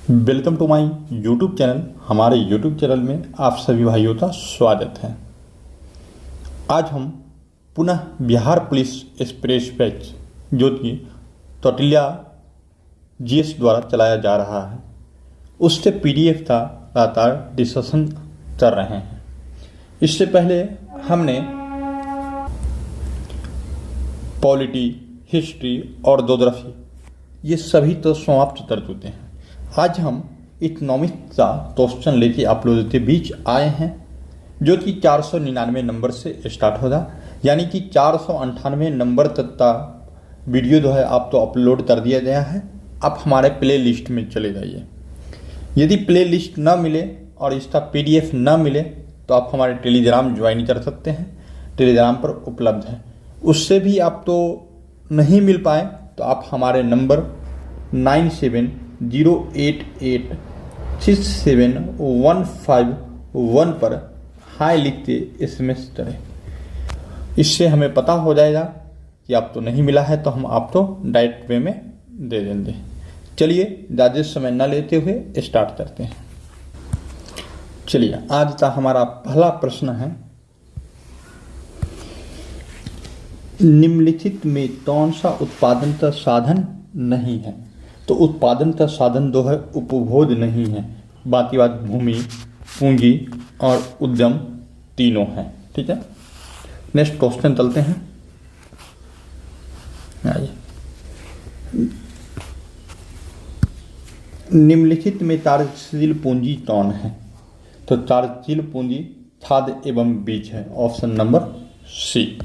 Welcome to my YouTube channel. हमारे YouTube channel में आप सभी भाइयों का स्वागत है। आज हम पुनः बिहार पुलिस एक्सप्रेस बैच जो कि तौटिल्या जीएस द्वारा चलाया जा रहा है, उससे पीडीएफ का लगातार डिस्कशन कर रहे हैं। इससे पहले हमने पॉलिटी, हिस्ट्री और ज्योग्राफी ये सभी तो समाप्त कर चुके हैं। आज हम इकोनॉमिक्स का क्वेश्चन लेके आप लोगों के बीच आए हैं, जो कि 499 नंबर से स्टार्ट होगा, यानी कि 498 नंबर तक का वीडियो जो है आप तो अपलोड कर दिया गया है। आप हमारे प्ले लिस्ट में चले जाइए। यदि प्ले लिस्ट ना मिले और इसका पीडीएफ ना मिले तो आप हमारे टेलीग्राम ज्वाइन कर सकते हैं, टेलीग्राम पर उपलब्ध है। उससे भी आप तो नहीं मिल पाए तो आप हमारे नंबर 9708867151 पर हाय लिख के SMS करें। इससे हमें पता हो जाएगा कि आप तो नहीं मिला है, तो हम आपको डायरेक्ट वे में दे देंगे। चलिए ज़्यादा समय न लेते हुए स्टार्ट करते हैं। चलिए, आज का हमारा पहला प्रश्न है, निम्नलिखित में कौन सा उत्पादन का साधन नहीं है? तो उत्पादन का साधन जो है उपभोग नहीं है, बाकी बात भूमि, पूंजी और उद्यम तीनों हैं। ठीक है, नेक्स्ट क्वेश्चन चलते हैं। आइए, निम्नलिखित में कार्यशील पूंजी कौन है? तो कार्यशील पूंजी खाद्य एवं बीज है, option number C.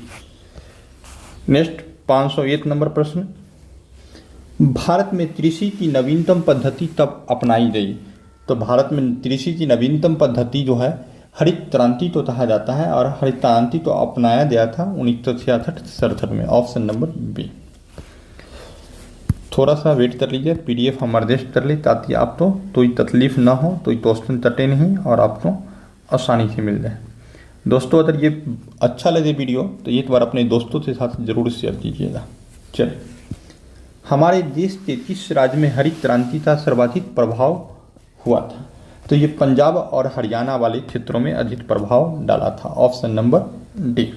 Next 501 number प्रश्न, भारत में कृषि की नवीनतम पद्धति कब अपनाई गई? तो भारत में कृषि की नवीनतम पद्धति जो है हरित क्रांति तो कहा जाता है, और हरित क्रांति तो अपनाया गया था 1966-67 में, ऑप्शन नंबर बी। थोड़ा सा वेट कर लीजिए, पीडीएफ हम एडजस्ट कर ली ताकि आप तो कोई तकलीफ ना हो, तो क्वेश्चन कटे नहीं और आपको आसानी से मिल जाए। दोस्तों, अगर ये अच्छा लगे वीडियो तो एक बार अपने दोस्तों के साथ जरूर शेयर कीजिएगा। चलिए, हमारे देश के किस राज्य में हरित क्रांति का सर्वाधिक प्रभाव हुआ था? तो ये पंजाब और हरियाणा वाले क्षेत्रों में अधिक प्रभाव डाला था, ऑप्शन नंबर डी।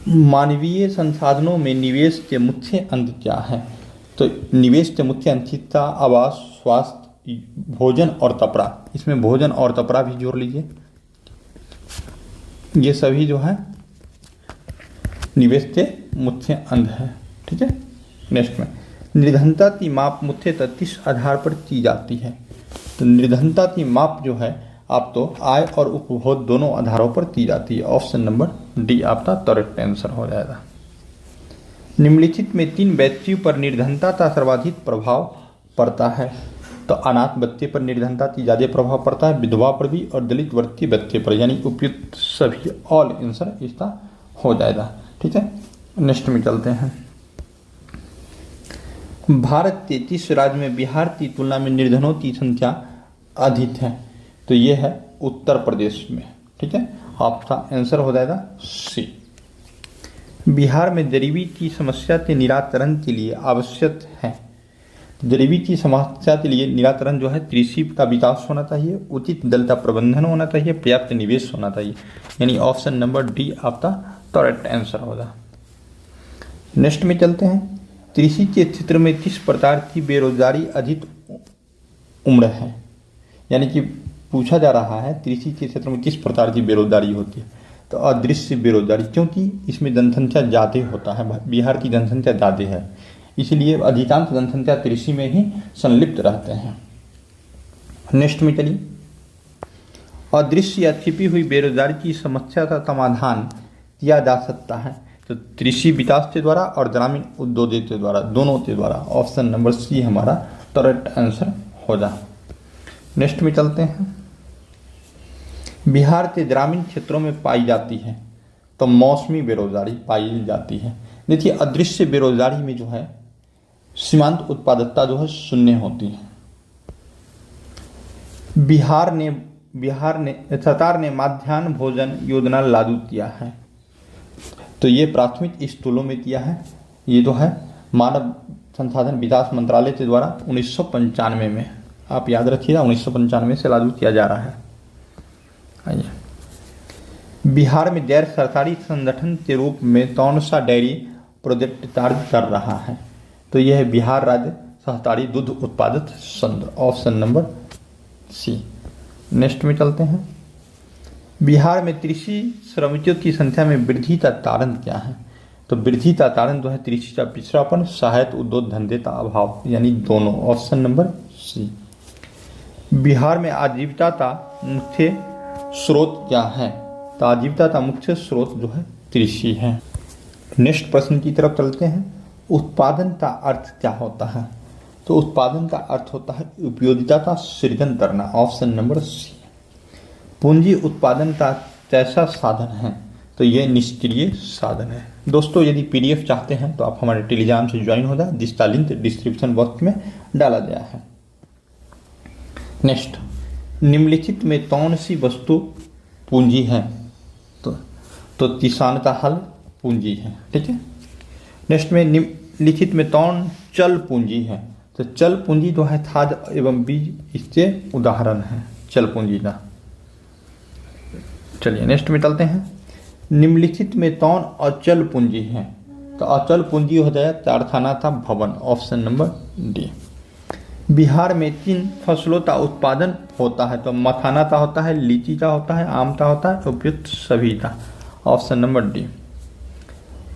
मानवीय संसाधनों में निवेश के मुख्य अंग क्या है? तो निवेश के मुख्य अंग शिक्षा, आवास, स्वास्थ्य, भोजन और कपड़ा। इसमें भोजन और कपड़ा भी जोड़ लीजिए। ये सभी जो है निवेश के मुख्य अंग है। ठीक है, नेक्स्ट में निर्धनता की माप मुख्यतः किस आधार पर की जाती है? तो निर्धनता की माप जो है आप तो आय और उपभोग दोनों आधारों पर की जाती है, ऑप्शन नंबर डी आपका करेक्ट आंसर हो जाएगा। निम्नलिखित में तीन व्यक्तियों पर निर्धनता का सर्वाधिक प्रभाव पड़ता है? तो अनाथ बच्चे पर निर्धनता की ज्यादा प्रभाव पड़ता है, विधवा पर भी, और दलित वर्ग के बच्चे पर, यानी उपयुक्त सभी ऑल आंसर इसका हो जाएगा। ठीक है, नेक्स्ट में चलते हैं। भारत के किस राज्य में बिहार की तुलना में निर्धनों की संख्या अधिक है? तो ये है उत्तर प्रदेश में। ठीक है, आपका आंसर हो जाएगा सी। बिहार में गरीबी की समस्या के निराकरण के लिए आवश्यक है। गरीबी की समस्या के लिए निराकरण जो है कृषि का विकास होना चाहिए, उचित जल का प्रबंधन होना चाहिए, पर्याप्त निवेश होना चाहिए, यानी ऑप्शन नंबर डी आपका करेक्ट आंसर होगा। नेक्स्ट में चलते हैं। कृषि के क्षेत्र में किस प्रकार की बेरोजगारी अधिक उम्र है? यानी कि पूछा जा रहा है कृषि के क्षेत्र में किस प्रकार की बेरोजगारी होती है? तो अदृश्य बेरोजगारी, क्योंकि इसमें जनसंख्या ज़्यादा होता है, बिहार की जनसंख्या ज़्यादा है, इसलिए अधिकांश जनसंख्या कृषि में ही संलिप्त रहते हैं। नेक्स्ट में चलिए, अदृश्य या छिपी हुई बेरोजगारी की समस्या का समाधान किया जा सकता है? तो कृषि विकास के द्वारा और ग्रामीण उद्योग के द्वारा, दोनों के द्वारा, ऑप्शन नंबर सी हमारा करेक्ट आंसर होगा। नेक्स्ट में चलते हैं। बिहार के ग्रामीण क्षेत्रों में पाई जाती है तो मौसमी बेरोजगारी पाई जाती है। देखिए, अदृश्य बेरोजगारी में जो है सीमांत उत्पादकता जो है शून्य होती है। सरकार ने मध्याह्न भोजन योजना लागू किया है, तो ये प्राथमिक स्कूलों में किया है। ये जो है मानव संसाधन विकास मंत्रालय के द्वारा 1995 में, आप याद रखिएगा 1995 से लागू किया जा रहा है। आइए, बिहार में गैर सरकारी संगठन के रूप में कौन सा डेयरी प्रोजेक्ट कार्य कर रहा है? तो यह है बिहार राज्य सहकारी दूध उत्पादक संघ, ऑप्शन नंबर सी। नेक्स्ट में चलते हैं, बिहार में कृषि श्रमिकों की संख्या में वृद्धि का कारण क्या है? तो वृद्धि का कारण जो है कृषि का पिछड़ापन, सहायक उद्योग धंधे का अभाव, यानी दोनों, ऑप्शन नंबर सी। बिहार में आजीविका का मुख्य स्रोत क्या है? तो आजीविका का मुख्य स्रोत जो है कृषि है। नेक्स्ट प्रश्न की तरफ चलते हैं, उत्पादन का अर्थ क्या होता है? तो उत्पादन का अर्थ होता है उपयोगिता का सृजन करना, ऑप्शन नंबर सी। पूंजी उत्पादन का कैसा साधन है? तो यह निष्क्रिय साधन है। दोस्तों, यदि पीडीएफ चाहते हैं तो आप हमारे टेलीग्राम से ज्वाइन हो जाए, जिसका लिंक डिस्क्रिप्शन बॉक्स में डाला गया है। नेक्स्ट, निम्नलिखित में कौन सी वस्तु पूंजी है? तो किसान का हल पूंजी है, ठीक है। नेक्स्ट में निम्नलिखित में कौन चल पूंजी है? तो चल पूंजी जो है खाद एवं बीज, इसके उदाहरण है चल पूंजी का। चलिए नेक्स्ट में चलते हैं, निम्नलिखित में कौन अचल पूंजी है? तो अचल पूंजी हो जाए कारखाना था भवन, ऑप्शन नंबर डी। बिहार में किन फसलों का उत्पादन होता है? तो मखाना का होता है, लीची का होता है, आम का होता है, उपयुक्त सभी का, ऑप्शन नंबर डी।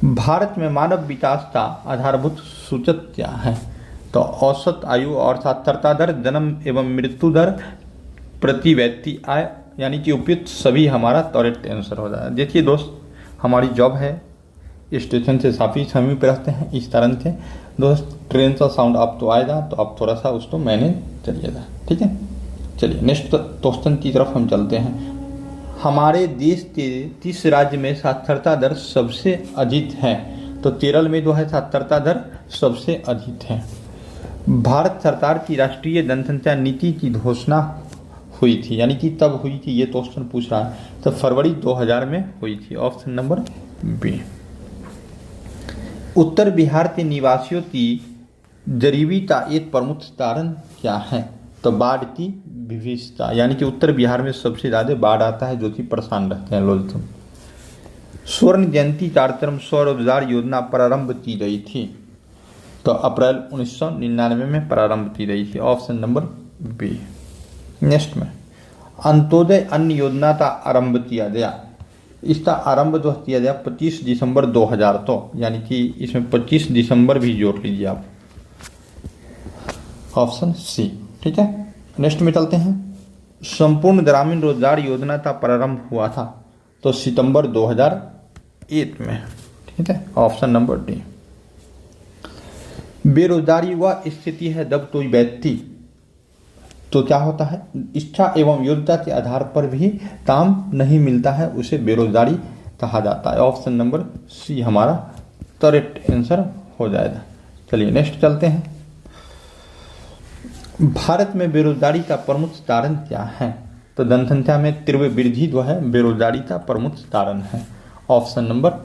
भारत में मानव विकास का आधारभूत सूचक क्या है? तो औसत आयु और साक्षरता दर, जन्म एवं मृत्यु दर, प्रति व्यक्ति आय, यानी कि उपयुक्त सभी हमारा करेक्ट आंसर हो जाएगा। देखिए दोस्त, हमारी जॉब है स्टेशन से काफ़ी समीप रहते हैं, इस कारण से दोस्त ट्रेन का साउंड आप तो आएगा, तो आप थोड़ा सा उसको मैनेज करिएगा, ठीक है। चलिए नेक्स्ट क्वेश्चन की तरफ हम चलते हैं। हमारे देश के किस राज्य में साक्षरता दर सबसे अधिक है? तो केरल में जो है साक्षरता दर सबसे अधिक है। भारत सरकार की राष्ट्रीय जनसंख्या नीति की घोषणा हुई थी, यानी कि तब हुई थी, ये क्वेश्चन पूछ रहा है, तो फरवरी 2000 में हुई थी, ऑप्शन नंबर बी। उत्तर बिहार के निवासियों की गरीबी का एक प्रमुख कारण क्या है? तो बाढ़ की विभीषिका, यानी कि उत्तर बिहार में सबसे ज़्यादा बाढ़ आता है, जो कि परेशान रहते हैं लोग। स्वर्ण जयंती कार्यक्रम स्वरोजगार योजना प्रारंभ की गई थी, तो अप्रैल 1999 में प्रारंभ की गई थी, ऑप्शन नंबर बी। नेक्स्ट में, अंत्योदय अन्न योजना का आरंभ किया गया, इसका आरंभ जो किया गया 25 दिसंबर 2000, तो यानी कि इसमें 25 दिसंबर भी जोड़ लीजिए आप, ऑप्शन सी, ठीक है। नेक्स्ट में चलते हैं, संपूर्ण ग्रामीण रोजगार योजना का प्रारंभ हुआ था, तो सितंबर 2001 में, ठीक है, ऑप्शन नंबर डी। बेरोजगारी वह स्थिति है जब कोई व्यक्ति, तो क्या होता है, इच्छा एवं योग्यता के आधार पर भी काम नहीं मिलता है, उसे बेरोजगारी कहा जाता है, ऑप्शन नंबर सी हमारा करेक्ट आंसर हो जाएगा। चलिए नेक्स्ट चलते हैं, भारत में बेरोजगारी का प्रमुख कारण क्या है? तो जनसंख्या में तीव्र वृद्धि जो है बेरोजगारी का प्रमुख कारण है, option number.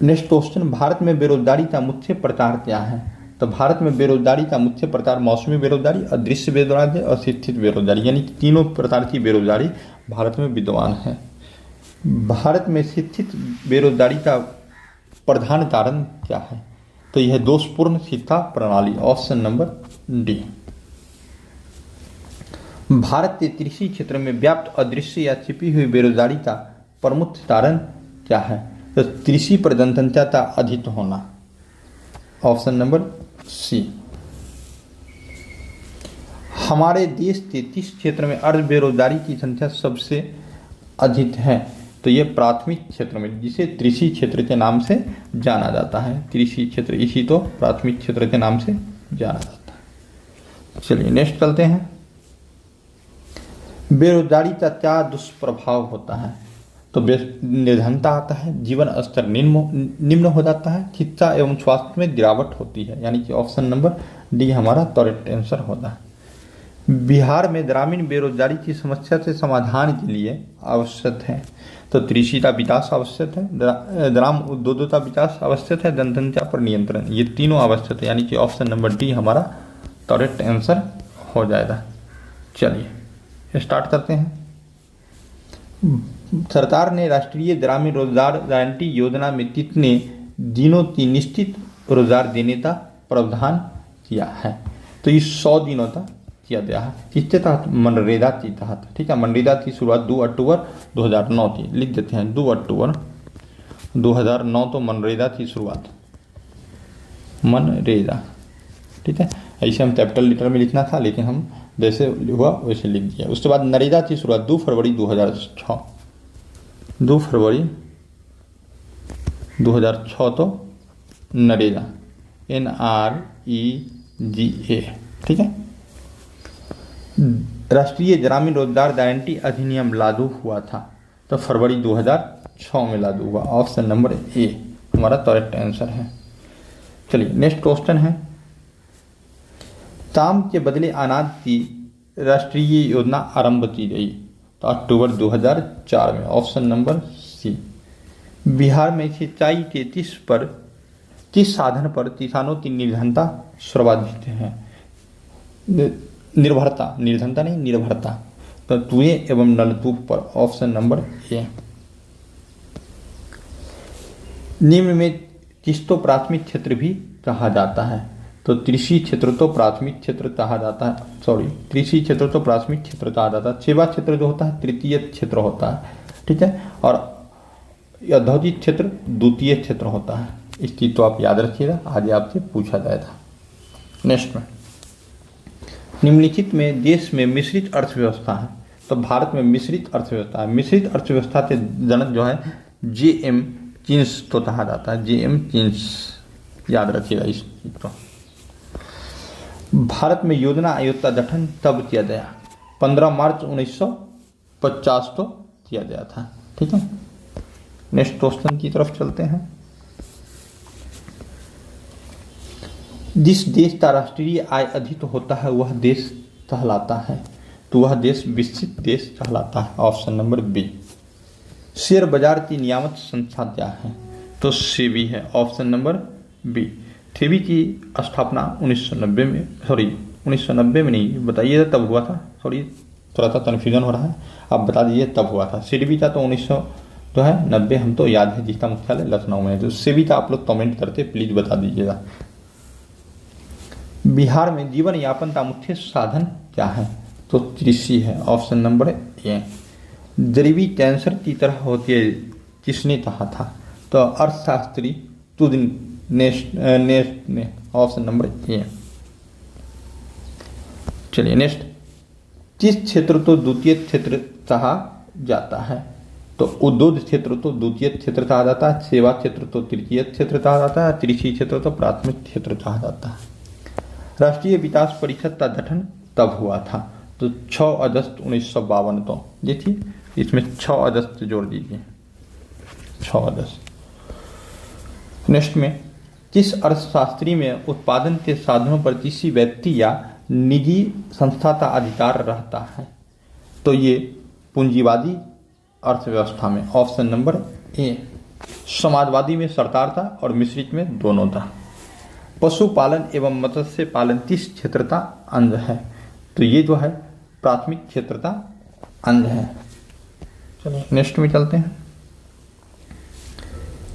Next question, Bharat में बेरोजगारी का मुख्य प्रकार क्या है? तो भारत में बेरोजगारी का मुख्य प्रकार मौसमी बेरोजगारी, अदृश्य बेरोजगारी, अशिक्षित बेरोजगारी, यानी कि तीनों प्रकार की बेरोजगारी भारत में विद्यमान है। भारत में शिक्षित बेरोजगारी का प्रधान कारण क्या है? तो यह दोषपूर्ण शिक्षा प्रणाली, ऑप्शन नंबर डी। भारत के कृषि क्षेत्र में व्याप्त अदृश्य या छिपी हुई बेरोजगारी का प्रमुख कारण क्या है? तो कृषि पर जनसंख्या का अधिक होना, ऑप्शन नंबर सी। हमारे देश के किस क्षेत्र में अर्ध बेरोजगारी की संख्या सबसे अधिक है? तो ये प्राथमिक क्षेत्र में, जिसे कृषि क्षेत्र के नाम से जाना जाता है, कृषि क्षेत्र इसी तो प्राथमिक क्षेत्र के नाम से जाना जाता है। चलिए नेक्स्ट चलते हैं, बेरोजगारी का क्या दुष्प्रभाव होता है? तो निर्धनता आता है, जीवन स्तर निम्न हो जाता है, शिक्षा एवं स्वास्थ्य में गिरावट होती है, यानी कि ऑप्शन नंबर डी हमारा करेक्ट आंसर होता है। बिहार में ग्रामीण बेरोजगारी की समस्या से समाधान के लिए आवश्यक है। तो कृषि का विकास आवश्यक है, ग्राम उद्योगिता विकास आवश्यक है, जनसंख्या पर नियंत्रण, ये तीनों आवश्यक है, यानी कि ऑप्शन नंबर डी हमारा करेक्ट आंसर हो जाएगा। चलिए स्टार्ट करते हैं। सरकार ने राष्ट्रीय ग्रामीण रोजगार गारंटी योजना में कितने दिनों की निश्चित रोजगार देने का प्रावधान किया है? तो ये 100 दिनों तक किया गया है। किसके तहत? मनरेगा के तहत। ठीक है, मनरेगा की शुरुआत 2 अक्टूबर 2009 की, लिख देते हैं 2 अक्टूबर 2009 तो मनरेगा की शुरुआत, मनरेगा। ठीक है, ऐसे हम कैपिटल लेटर में लिखना था, लेकिन हम जैसे हुआ वैसे लिख दिया। उसके बाद नरेगा की शुरुआत 2 फरवरी 2006, 2 फरवरी 2006 तो नरेगा, NREGA। ठीक है, राष्ट्रीय ग्रामीण रोजगार गारंटी अधिनियम लागू हुआ था तो फरवरी 2006 में लागू हुआ। ऑप्शन नंबर ए हमारा करेक्ट आंसर है। चलिए नेक्स्ट क्वेश्चन है, काम के बदले अनाज की राष्ट्रीय योजना आरंभ की गई तो अक्टूबर 2004 में। ऑप्शन नंबर सी। बिहार में सिंचाई के किस साधन पर किसानों की निर्धनता सर्वाधिक है? निर्भरता, निर्धनता नहीं, निर्भरता, तो कुएं एवं नलकूप पर। Option number A. निम्न में किसको प्राथमिक क्षेत्र भी कहा जाता है? तो कृषि क्षेत्र तो प्राथमिक क्षेत्र कहा जाता है, कृषि क्षेत्र तो प्राथमिक क्षेत्र कहा जाता है। सेवा क्षेत्र जो होता है तृतीय क्षेत्र होता है। ठीक है, और औद्योगिक क्षेत्र द्वितीय क्षेत्र होता है। इस चीज तो आप याद रखिएगा, आज आपसे पूछा जाएगा। नेक्स्ट में, निम्नलिखित में देश में मिश्रित अर्थव्यवस्था है तो भारत में मिश्रित अर्थव्यवस्था है। मिश्रित अर्थव्यवस्था के जनक जो है JM कीन्स तो कहा जाता है, JM कीन्स, याद रखिएगा इस चीज को। भारत में योजना आयोग का गठन तब किया गया 15 मार्च 1950 को किया गया था। ठीक है, नेक्स्ट क्वेश्चन की तरफ चलते हैं। जिस देश का राष्ट्रीय आय अधिक होता है वह देश कहलाता है तो वह देश विकसित देश कहलाता है। Option number B. शेयर बाजार की नियामक संस्था क्या है? तो सेबी है। Option number B. सेबी की स्थापना 1990 में, 1990 में नहीं, बताइए तब हुआ था, थोड़ा सा कन्फ्यूजन हो रहा है, आप बता दीजिए तब हुआ था। सेबी का तो 1990 हम तो याद है, जिसका मुख्यालय लखनऊ में है। तो सेबी का आप लोग कमेंट करते प्लीज बता दीजिएगा। बिहार में जीवन यापन का मुख्य साधन क्या है? तो कृषि है। Option number A. गरीबी कैंसर की तरह होती है किसने कहा था? तो अर्थशास्त्री तुदनेश ने। Option number A. चलिए नेक्स्ट, किस क्षेत्र तो द्वितीय क्षेत्र कहा जाता है? तो उद्योग क्षेत्र तो द्वितीय क्षेत्र कहा जाता है, सेवा क्षेत्र तो तृतीय क्षेत्र कहा जाता है, कृषि क्षेत्र तो प्राथमिक क्षेत्र कहा जाता है। राष्ट्रीय विकास परिषद का गठन तब हुआ था? तो 6 अगस्त 1952 को। देखिए इसमें 6 अगस्त जोड़ दीजिए, 6 अगस्त। नेक्स्ट में, किस अर्थशास्त्री में उत्पादन के साधनों पर किसी व्यक्ति या निजी संस्था का अधिकार रहता है? तो ये पूंजीवादी अर्थव्यवस्था में। Option number A. समाजवादी में सरकार था और मिश्रित में दोनों था। पशुपालन एवं मत्स्य पालन किस क्षेत्र का अंग है? तो ये जो है प्राथमिक क्षेत्र का अंग है। चलिए नेक्स्ट में चलते हैं।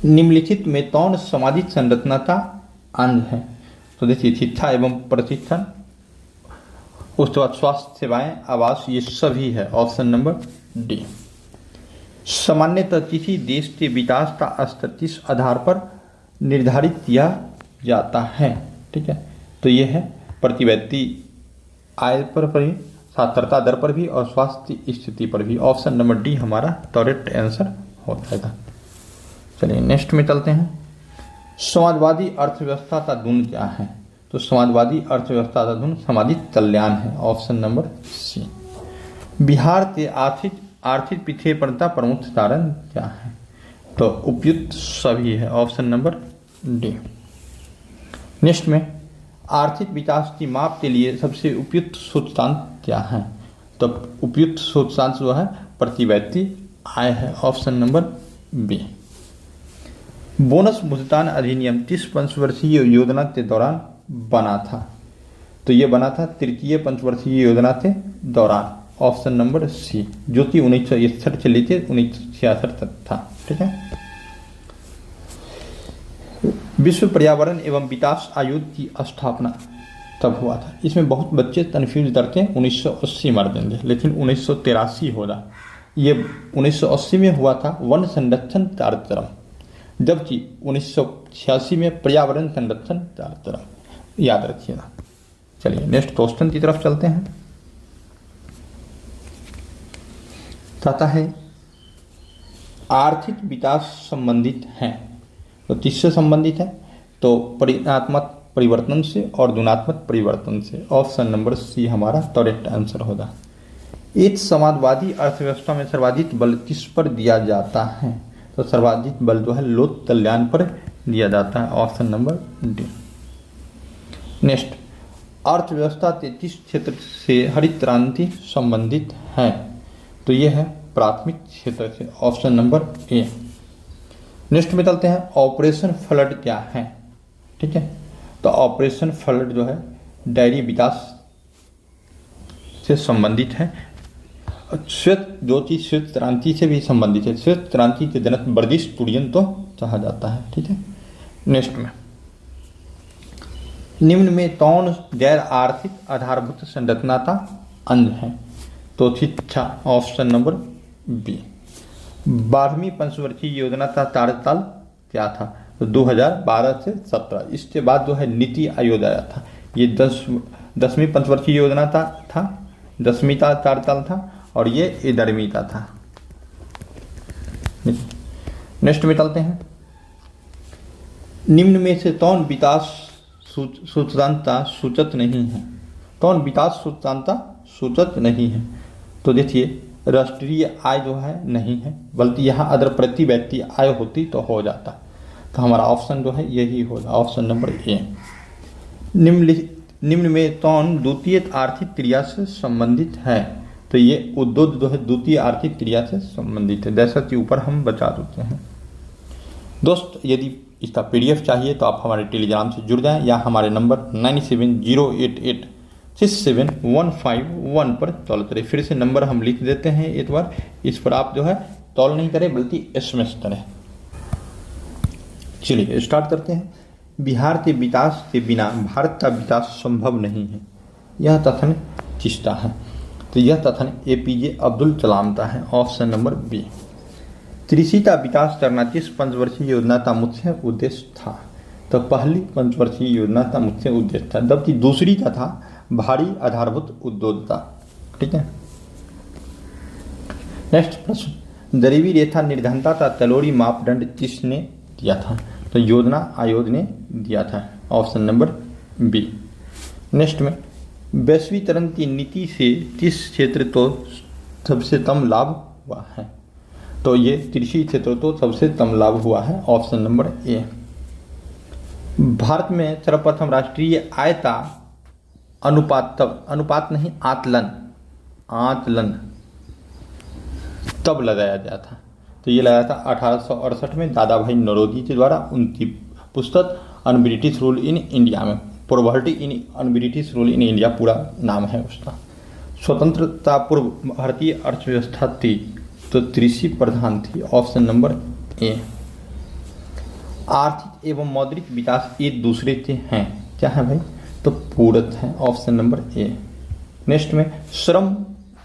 निम्नलिखित में कौन सामाजिक संरचना का अंग है? तो देखिए शिक्षा एवं प्रशिक्षण, उसके बाद स्वास्थ्य सेवाएं, आवास, ये सभी है। Option number D. सामान्यतः किसी देश के विकास का स्तर किस आधार पर निर्धारित किया जाता है? ठीक है, तो ये है प्रति व्यक्ति आय पर भी, साक्षरता दर पर भी और स्वास्थ्य स्थिति पर भी। ऑप्शन नंबर डी हमारा करेक्ट आंसर हो जाएगा। चलिए नेक्स्ट में चलते हैं। समाजवादी अर्थव्यवस्था का गुण क्या है? तो समाजवादी अर्थव्यवस्था का गुण सामाजिक कल्याण है। ऑप्शन नंबर सी। बिहार के आर्थिक पिछड़ेपन प्रमुख कारण क्या है? तो उपयुक्त सभी है। Option number D. नेक्स्ट में, आर्थिक विकास की माप के लिए सबसे उपयुक्त सूचकांक क्या है? तो उपयुक्त सूचकांक जो है प्रति व्यक्ति आय है, ऑप्शन नंबर बी। बोनस भुगतान अधिनियम 30 पंचवर्षीय योजना के दौरान बना था, तो ये बना था तृतीय पंचवर्षीय योजना के दौरान, ऑप्शन नंबर सी, जो कि 1961 से लेकर 1966 तक था। ठीक है। विश्व पर्यावरण एवं विकास आयोग की स्थापना तब हुआ था। इसमें बहुत बच्चे कन्फ्यूज करते हैं, 1980 मार देंगे, लेकिन 1983 होगा। ये 1980 में हुआ था वन संरक्षण कार्यक्रम, जबकि 1986 में पर्यावरण संरक्षण कार्यक्रम, याद रखिएगा। चलिए नेक्स्ट क्वेश्चन की तरफ चलते हैं। कहता है आर्थिक विकास संबंधित है, तो किससे संबंधित है? तो परिणात्मक परिवर्तन से और गुणात्मक परिवर्तन से, ऑप्शन नंबर सी हमारा करेक्ट आंसर होगा। एक समाजवादी अर्थव्यवस्था में सर्वाधिक बल किस पर दिया जाता है? तो सर्वाधिक बल जो है लोक कल्याण पर दिया जाता है, ऑप्शन नंबर डी। नेक्स्ट, अर्थव्यवस्था के किस क्षेत्र से हरित क्रांति संबंधित है? तो यह है प्राथमिक क्षेत्र से, ऑप्शन नंबर ए। नेक्स्ट में चलते हैं, ऑपरेशन फ्लड क्या है? ठीक है, तो ऑपरेशन फ्लड जो है डेयरी विकास से संबंधित है। श्वेत जो कि श्वेत क्रांति से भी संबंधित है। श्वेत क्रांति के जनक वर्गीस कुरियन तो कहा जाता है। ठीक है। नेक्स्ट में, निम्न में कौन गैर आर्थिक आधारभूत संरचना का अंग है? तो शिक्षा, ऑप्शन नंबर बी। 12वीं पंचवर्षीय योजना का कार्यकाल क्या था? तो 2012 से 17। इसके बाद जो है नीति आयोग आया था। ये 10वीं पंचवर्षीय योजना था 10वीं का कार्यकाल था, और ये 11वीं का था। नेक्स्ट में चलते हैं, निम्न में से कौन विकास सूचकांक का सूचक नहीं है? कौन विकास सूचकांक का सूचक नहीं है? तो देखिए, राष्ट्रीय आय जो है नहीं है, बल्कि यहाँ अगर प्रति व्यक्ति आय होती तो हो जाता। तो हमारा ऑप्शन जो है यही होगा, ऑप्शन नंबर ए। निम्न में कौन द्वितीय आर्थिक क्रिया से संबंधित है? तो ये उद्योग जो है द्वितीय आर्थिक क्रिया से संबंधित है, जैसा कि ऊपर हम बता देते हैं। दोस्त, यदि इसका PDF चाहिए तो आप हमारे टेलीग्राम से जुड़ जाएं, या हमारे नंबर 9708867151 पर कॉल करें। फिर से नंबर हम लिख देते हैं एक बार, इस पर आप जो है कॉल नहीं करें बल्कि SMS करें। चलिए स्टार्ट करते हैं। बिहार के विकास के बिना भारत का विकास संभव नहीं है, यह कथन किसका है? तो यह कथन APJ अब्दुल कलाम का है, ऑप्शन नंबर बी। कृषि का विकास करना किस पंचवर्षीय योजना का मुख्य उद्देश्य था? तो पहली पंचवर्षीय योजना का मुख्य उद्देश्य था, जबकि दूसरी का था भारी आधारभूत उद्योग का। ठीक है। नेक्स्ट प्रश्न, गरीबी रेखा निर्धनता का कैलोरी मापदंड किसने दिया था? तो योजना आयोग ने दिया था, ऑप्शन नंबर बी। नेक्स्ट में, वैश्वीकरण की नीति से किस क्षेत्र को सबसे कम लाभ हुआ है? तो ये कृषि क्षेत्र तो सबसे कम लाभ हुआ है, ऑप्शन नंबर ए। भारत में सर्वप्रथम राष्ट्रीय आय का अनुपात नहीं आकलन तब लगाया गया था। तो ये लगाया था 1868 में दादा भाई नौरोजी के द्वारा। उनकी पुस्तक un British rule in India में, poverty in un British rule in India पूरा नाम है उसका। स्वतंत्रता पूर्व भारतीय अर्थव्यवस्था थी तो कृषि प्रधान थी, ऑप्शन नंबर ए। आर्थिक एवं मौद्रिक विकास एक दूसरे के हैं, क्या है भाई? तो पूरक है, ऑप्शन नंबर ए। नेक्स्ट में, श्रम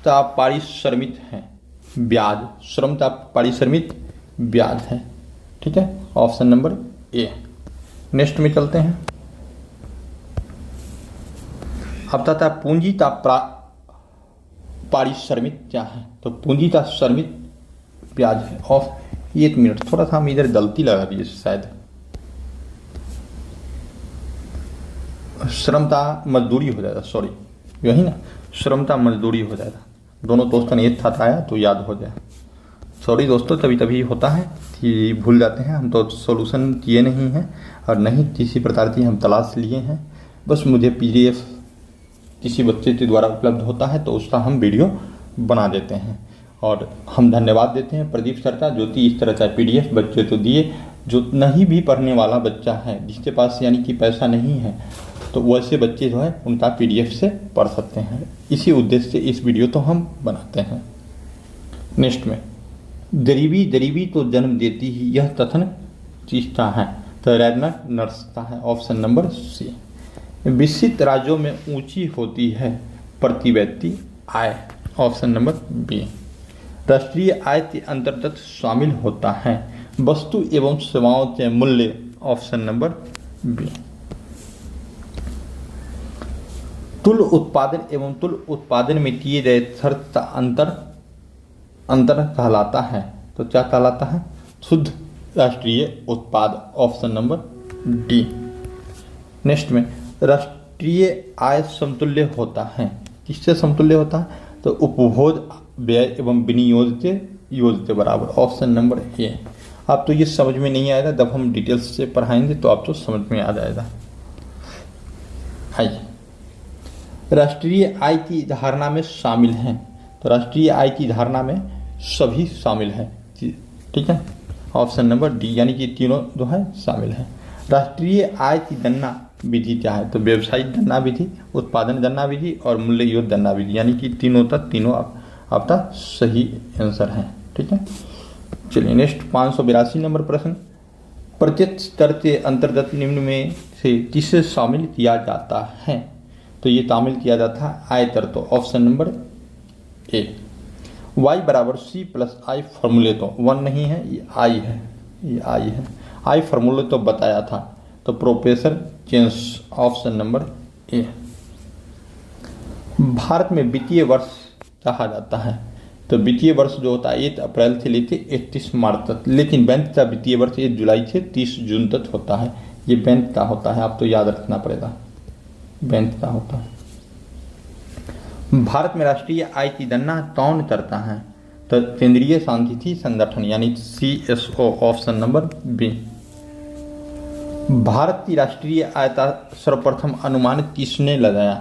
का पारिश्रमिक है ब्याज, श्रम का पारिश्रमिक ब्याज है। ठीक है, ऑप्शन नंबर ए। नेक्स्ट में चलते हैं। अब तथा पूंजी का पारिश्रमिक क्या है? तो पूंजी का श्रमिक ब्याज है। ऑफ 1 मिनट, थोड़ा सा हम इधर गलती लगा दिए शायद। श्रमता मजदूरी हो जाएगा, सॉरी, यही ना, श्रमता मजदूरी हो जाएगा। दोनों दोस्तों ने एक साथ आया तो याद हो जाए। सॉरी दोस्तों, तभी तभी होता है कि भूल जाते हैं। हम तो सॉल्यूशन किए नहीं हैं और नहीं किसी प्रकार की हम तलाश लिए हैं, बस मुझे PDF किसी बच्चे के द्वारा उपलब्ध होता है तो उसका हम वीडियो बना देते हैं। और हम धन्यवाद देते हैं प्रदीप सर का, जो कि इस तरह का PDF बच्चे तो दिए। जो नहीं भी पढ़ने वाला बच्चा है, जिसके पास यानी कि पैसा नहीं है, तो वैसे बच्चे जो है उनका PDF से पढ़ सकते हैं। इसी उद्देश्य से इस वीडियो तो हम बनाते हैं। नेक्स्ट में गरीबी गरीबी तो जन्म देती ही, यह कथन किसका है? तो रेगनार्ड नर्स का है, ऑप्शन नंबर सी। विकसित राज्यों में ऊंची होती है प्रति व्यक्ति आय, ऑप्शन नंबर बी। राष्ट्रीय आय के अंतर्गत शामिल होता है वस्तु एवं सेवाओं के मूल्य, ऑप्शन नंबर बी। तुल उत्पादन एवं तुल उत्पादन में किए गए खर्च का अंतर कहलाता है, तो क्या कहलाता है? शुद्ध राष्ट्रीय उत्पाद, ऑप्शन नंबर डी। नेक्स्ट में राष्ट्रीय आय समतुल्य होता है, किससे समतुल्य होता है? तो उपभोग व्यय एवं विनियोग के योग के बराबर, ऑप्शन नंबर ए। आप तो ये समझ में नहीं आएगा, जब हम डिटेल्स से पढ़ाएंगे तो आप तो समझ में आ जाएगा। आइए, राष्ट्रीय आय की धारणा में शामिल हैं, तो राष्ट्रीय आय की धारणा में सभी शामिल हैं, ठीक है, ऑप्शन नंबर डी, यानी कि तीनों जो है शामिल हैं। राष्ट्रीय आय की गणना विधि क्या है? तो व्यवसायिक गणना विधि, उत्पादन गणना विधि और मूल्य योग गणना विधि, यानी कि तीनों आपका सही आंसर है, ठीक है। चलिए नेक्स्ट 582 नंबर प्रश्न, प्रत्यक्ष कर के अंतर्गत निम्न में से किसे शामिल किया जाता है? तो ये शामिल किया जाता है आय कर, तो ऑप्शन नंबर ए। y बराबर C प्लस आई फॉर्मूले तो 1 नहीं है, ये आई है, ये आई है। आई फॉर्मूले तो बताया था, तो professor change, option number A. Bharat में वित्तीय वर्ष कहा जाता है, तो वित्तीय वर्ष जो होता है 1 अप्रैल से लेकर 31 मार्च तक, लेकिन बैंक का वित्तीय वर्ष 1 जुलाई से 30 जून तक होता है। ये बैंक का होता है, आप तो याद रखना पड़ेगा, बैंक का होता है। भारत में राष्ट्रीय आय की गणना कौन करता है? तो केंद्रीय सांख्यिकी संगठन, यानी CSO, ऑप्शन नंबर बी। भारत की राष्ट्रीय आय का सर्वप्रथम अनुमान किसने लगाया?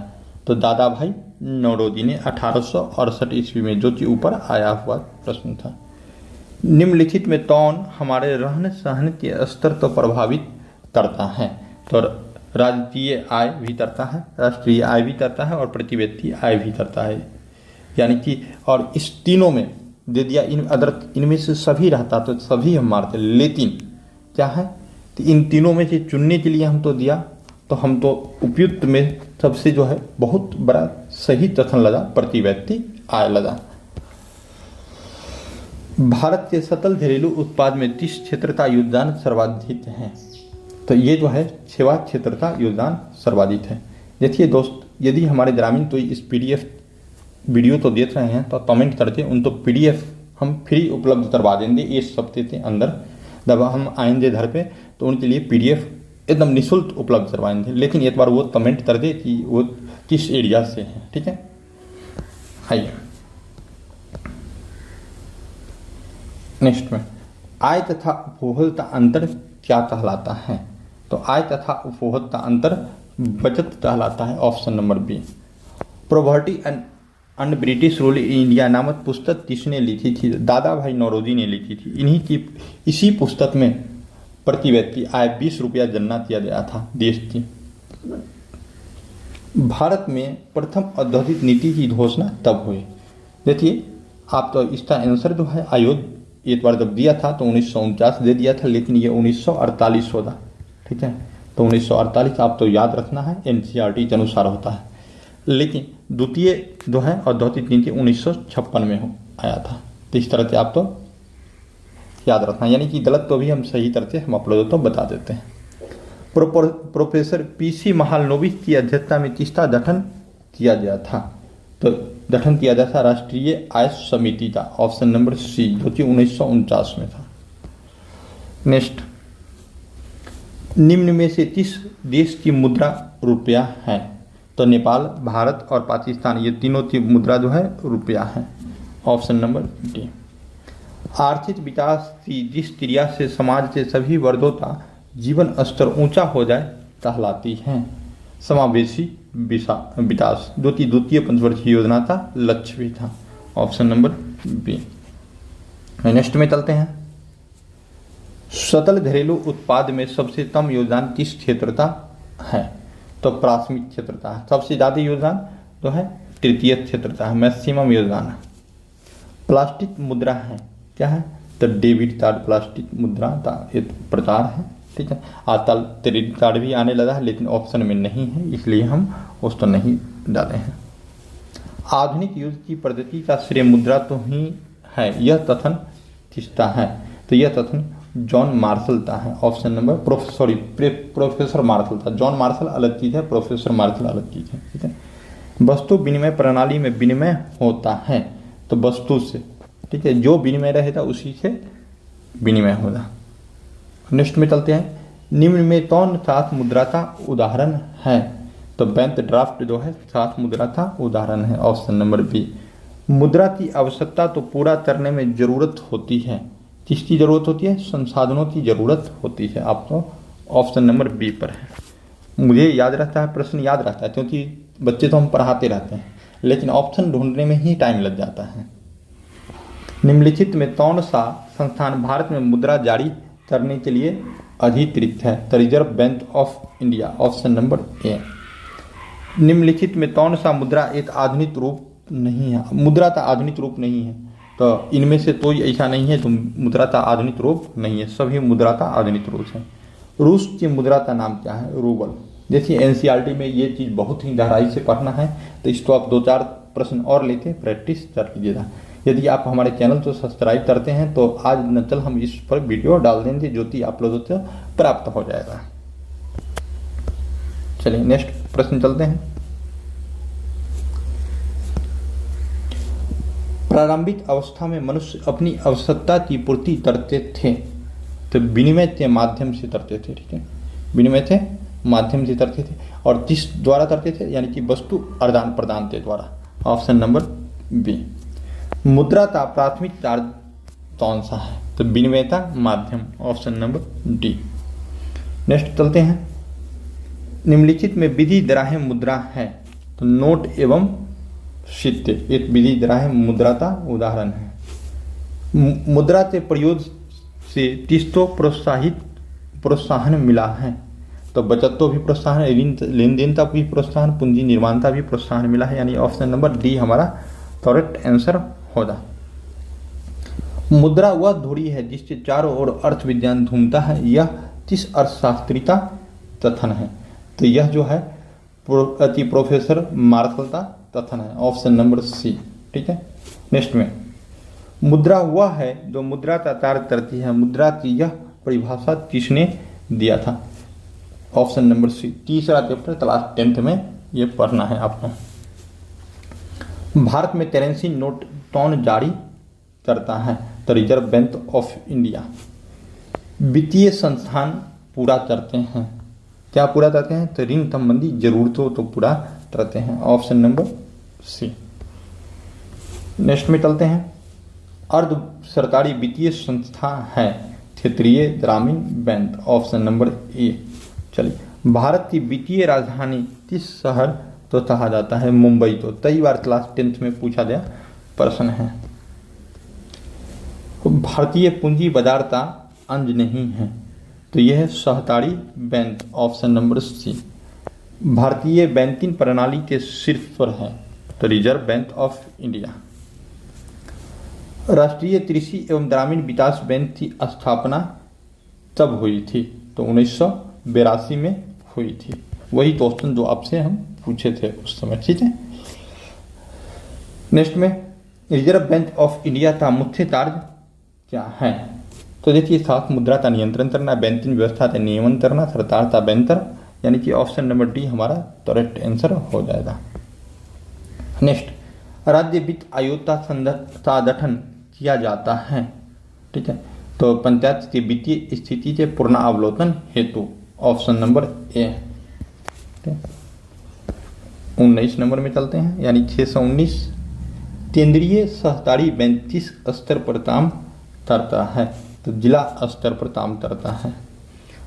तो दादा भाई नौरोजी ने 1868 ईस्वी में, जो कि ऊपर आया हुआ प्रश्न था। निम्नलिखित में कौन हमारे रहन सहन के स्तर को प्रभावित करता है? तो राष्ट्रीय आय भी करता है, राष्ट्रीय आय भी करता है और प्रति व्यक्ति आय भी करता है, यानी कि, और इस तीनों में दे दिया, इनमें से सभी रहता तो सभी हम मारते, लेकिन क्या है, तो इन तीनों में से चुनने के लिए हम तो दिया, तो हम तो उपयुक्त में सबसे जो है बहुत बड़ा सही कथन लगा, प्रति व्यक्ति आय लगा। भारत के सकल घरेलू उत्पाद में किस क्षेत्र का योगदान सर्वाधिक है? तो ये जो है सेवा क्षेत्र का योगदान सर्वाधिक है। देखिए दोस्त, यदि हमारे ग्रामीण तो इस PDF वीडियो तो देख रहे हैं तो कमेंट करके उनको PDF हम फ्री उपलब्ध करवा देंगे इस हफ्ते के अंदर। जब हम आएंगे घर पे तो उनके लिए PDF एकदम निःशुल्क उपलब्ध करवाएंगे, लेकिन एक बार वो कमेंट कर दे कि वो किस एरिया से है, ठीक है। आइए नेक्स्ट में आय तथा उपभोग का अंतर क्या कहलाता है? तो आय तथा उपभोग का अंतर बचत कहलाता है, option number B. Poverty and British rule in India नामक पुस्तक किसने लिखी थी? दादा भाई नौरोजी ने लिखी थी। इसी पुस्तक में प्रति व्यक्ति आय 20 रुपया गणना किया गया था देश की। भारत में प्रथम औद्योगिक नीति की घोषणा तब हुई। देखिए, आप तो इसका आंसर जो है आयोग एक बार जब दिया था तो 1949 दे दिया था, लेकिन ये 1948 होगा, ठीक है। तो 1948 आप तो याद रखना है, NCERT के अनुसार होता है। लेकिन द्वितीय जो है औद्योगिक नीति 1956 में आया था। तो इस तरह से आप तो याद रखना, यानी कि गलत तो भी हम सही तरह से हम अपलोड तो बता देते हैं। प्रोफेसर PC महालनोबिस की अध्यक्षता में किसका गठन किया गया था? तो गठन किया गया था राष्ट्रीय आय समिति का, ऑप्शन नंबर सी, जो कि 1949 में था। नेक्स्ट, निम्न में से किस देश की मुद्रा रुपया है? तो नेपाल, भारत और पाकिस्तान, ये तीनों की मुद्रा जो है रुपया है, ऑप्शन नंबर डी। आर्थिक विकास की जिस क्रिया से समाज के सभी वर्गों का जीवन स्तर ऊंचा हो जाए कहलाती है? समावेशी विकास जो कि द्वितीय पंचवर्षीय योजना का लक्ष्य भी था। Option number B. नेक्स्ट में चलते हैं। सकल घरेलू उत्पाद में सबसे कम योगदान किस क्षेत्र का है? तो प्राथमिक क्षेत्र का है। सबसे ज्यादा योगदान जो है तृतीय क्षेत्र का है, मैक्सिमम योगदान है। प्लास्टिक मुद्रा है, क्या है? तो डेबिट कार्ड प्लास्टिक मुद्रा का एक प्रकार है, ठीक है। आजकल क्रेडिट कार्ड भी आने लगा है लेकिन ऑप्शन में नहीं है, इसलिए हम उसको नहीं डाले हैं। आधुनिक युग की पद्धति का श्रेय मुद्रा तो ही है, यह कथन किसका है? तो यह कथन जॉन मार्शल का है। ऑप्शन नंबर प्रोफेसर मार्शल था। जॉन मार्शल अलग चीज है, प्रोफेसर मार्शल अलग चीज है, ठीक है। वस्तु विनिमय प्रणाली में विनिमय होता है तो वस्तु से, ठीक है, जो विनिमय रहेगा उसी से विनिमय होगा। नेक्स्ट में चलते हैं। निम्न में कौन सात मुद्रा का उदाहरण है? तो बैंक ड्राफ्ट जो है सात मुद्रा का उदाहरण है। Option number B. मुद्रा की आवश्यकता तो पूरा करने में जरूरत होती है, किसकी जरूरत होती है? संसाधनों की जरूरत होती है। आपको ऑप्शन नंबर बी पर है। मुझे याद रहता है, प्रश्न याद रहता है क्योंकि बच्चे तो हम पढ़ाते रहते हैं, लेकिन ऑप्शन ढूंढने में ही टाइम लग जाता है। निम्नलिखित में कौन सा संस्थान भारत में मुद्रा जारी करने के लिए अधिकृत है? तो reserve bank of India. Option number A. निम्नलिखित में कौन सा मुद्रा एक आधुनिक रूप नहीं है? मुद्रा का आधुनिक रूप नहीं है, तो इनमें से कोई ऐसा नहीं है जो मुद्रा का आधुनिक रूप नहीं है, सभी मुद्रा का आधुनिक रूप है। रूस की मुद्रा का नाम क्या है? रूबल। देखिए एनसीईआरटी में ये चीज बहुत ही गहराई से पढ़ना है, तो इसको आप 2-4 प्रश्न और लेके प्रैक्टिस कर लीजिएगा। यदि आप हमारे चैनल को सब्सक्राइब करते हैं तो आज न चल हम इस पर वीडियो डाल देंगे जो कि आप लोगों को प्राप्त हो जाएगा। चलिए नेक्स्ट प्रश्न चलते हैं। प्रारंभिक अवस्था में मनुष्य अपनी आवश्यकता की पूर्ति करते थे तो विनिमय के माध्यम से करते थे, ठीक है, विनिमय के माध्यम से करते थे। और किस द्वारा करते थे? यानी कि वस्तु आदान प्रदान के द्वारा। Option number B. मुद्रा का प्राथमिक कार्य कौन सा है? तो विनिमय का माध्यम। Option number D. नेक्स्ट चलते हैं। निम्नलिखित में विधि दराहें मुद्रा है, तो नोट एवं सिक्के एक विधि दराहें मुद्रा का उदाहरण है। मुद्रा के प्रयोग से किसको प्रोत्साहन मिला है? तो बचत को भी प्रोत्साहन, लेन देन का भी प्रोत्साहन, पूंजी निर्माण का भी प्रोत्साहन मिला है, यानी ऑप्शन नंबर डी हमारा करेक्ट आंसर होगा। मुद्रा वह धुरी है जिसके चारों ओर अर्थ विज्ञान घूमता है, यह किस अर्थशास्त्री का कथन है? तो यह जो है प्रोफेसर मार्शल का कथन है। ऑप्शन नंबर सी, ठीक है। नेक्स्ट में मुद्रा वह है जो मुद्रा का कार्य करती है, मुद्रा की यह परिभाषा किसने दिया था? Option number C. तीसरा चैप्टर क्लास 10th में ये पढ़ना है आपको। भारत में करेंसी नोट कौन जारी करता है? तो रिजर्व बैंक ऑफ इंडिया। वित्तीय संस्थान पूरा करते हैं, क्या पूरा करते हैं? तो ऋण संबंधी जरूरतों तो पूरा करते हैं। Option number C. नेक्स्ट में चलते हैं। अर्ध सरकारी वित्तीय संस्था है क्षेत्रीय ग्रामीण बैंक। Option number A. चलिए भारत की वित्तीय राजधानी किस शहर तो कहा जाता है? मुंबई। तो कई बार क्लास 10th में पूछा गया प्रश्न है। भारतीय पूंजी बाजार का अंग नहीं है, तो यह है सहकारी बैंक। ऑप्शन नंबर सी। भारतीय बैंकिंग प्रणाली के शीर्ष पर है, तो रिजर्व बैंक ऑफ इंडिया। राष्ट्रीय कृषि एवं ग्रामीण विकास बैंक की स्थापना तब हुई थी? तो 1982 में हुई थी। वही क्वेश्चन जो आपसे हम पूछे थे उस समय, ठीक है। नेक्स्ट में रिजर्व बैंक ऑफ इंडिया का मुख्य कार्य क्या है? तो देखिए सात मुद्रा का नियंत्रण करना, बैंकिंग व्यवस्था का नियमन करना, सरकार का बेहतर, यानी कि ऑप्शन नंबर डी हमारा करेक्ट आंसर हो जाएगा। नेक्स्ट राज्य वित्त आयोग का गठन किया जाता है, ठीक है, तो पंचायत की वित्तीय स्थिति के पुनरावलोकन हेतु। Option number A. 19 नंबर में चलते हैं, यानी 619। केंद्रीय सहकारी बैंक किस स्तर पर काम करता है? तो जिला स्तर पर काम करता है।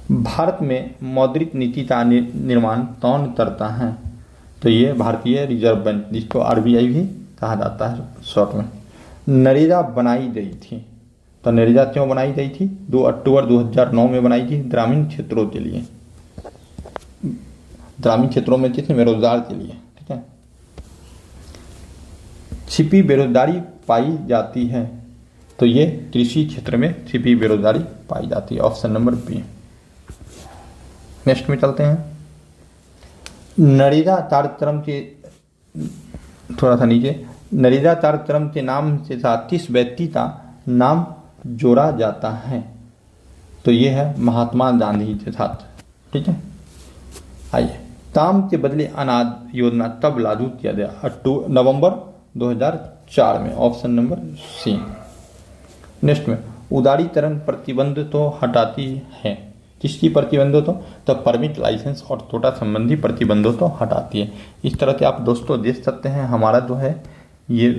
भारत में मौद्रिक नीति का निर्माण कौन करता है? तो ये भारतीय रिजर्व बैंक, जिसको आरबीआई भी कहा जाता है शॉर्ट में। नरेगा बनाई गई थी, तो नरेगा क्यों बनाई गई थी? 2 अक्टूबर 2009 में बनाई थी ग्रामीण क्षेत्रों के लिए, ग्रामीण क्षेत्रों में कितने बेरोजगार के लिए, ठीक है। छिपी बेरोजगारी पाई जाती है, तो ये कृषि क्षेत्र में छिपी बेरोजगारी पाई जाती है, ऑप्शन नंबर बी। नेक्स्ट में चलते हैं। नरेगा कार्यक्रम के थोड़ा सा नीचे, नरेगा कार्यक्रम के नाम के साथ किस व्यक्ति का नाम जोड़ा जाता है? तो ये है महात्मा गांधी के साथ, ठीक है। आइए, काम के बदले अनाज योजना कब लागू किया गया? नवंबर 2004 में, ऑप्शन नंबर सी। नेक्स्ट में, उदारीकरण प्रतिबंध तो हटाती है, किसकी प्रतिबंधों तो परमिट, लाइसेंस और कोटा संबंधी प्रतिबंधों तो हटाती है। इस तरह से आप दोस्तों देख सकते हैं हमारा जो है ये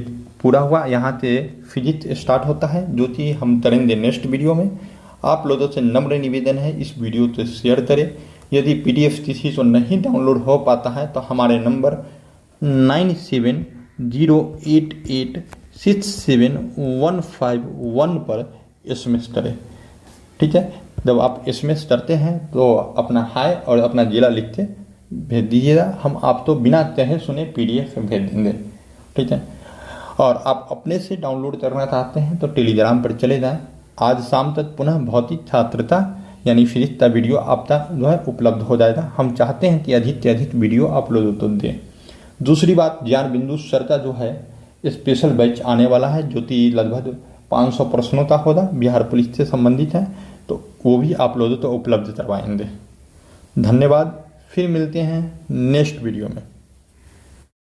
पूरा हुआ। यहाँ से फिजिक्स स्टार्ट होता है, जो कि हम करेंगे नेक्स्ट वीडियो में। आप लोगों से नम्र निवेदन है इस वीडियो को शेयर करें। यदि पीडीएफ किसी को नहीं डाउनलोड हो पाता है तो हमारे नंबर 9708867151 पर SMS करें, ठीक है। जब आप SMS करते हैं तो अपना हाय और अपना जिला लिख के भेज दीजिएगा, हम आपको बिना कहे सुने PDF भेज देंगे, ठीक है। और आप अपने से डाउनलोड करना चाहते हैं तो टेलीग्राम पर चले जाएं। आज शाम तक पुनः भौतिक छात्रता यानी फिजिक्स का वीडियो आपका जो है उपलब्ध हो जाएगा। हम चाहते हैं कि अधिक से अधिक वीडियो आप लोगों को दें। दूसरी बात, ज्ञान बिंदु सर का जो है स्पेशल बैच आने वाला है, जो कि लगभग 500 प्रश्नों का होगा, बिहार पुलिस से संबंधित है, तो वो भी आप लोगों को उपलब्ध करवाएंगे। धन्यवाद, फिर मिलते हैं नेक्स्ट वीडियो में।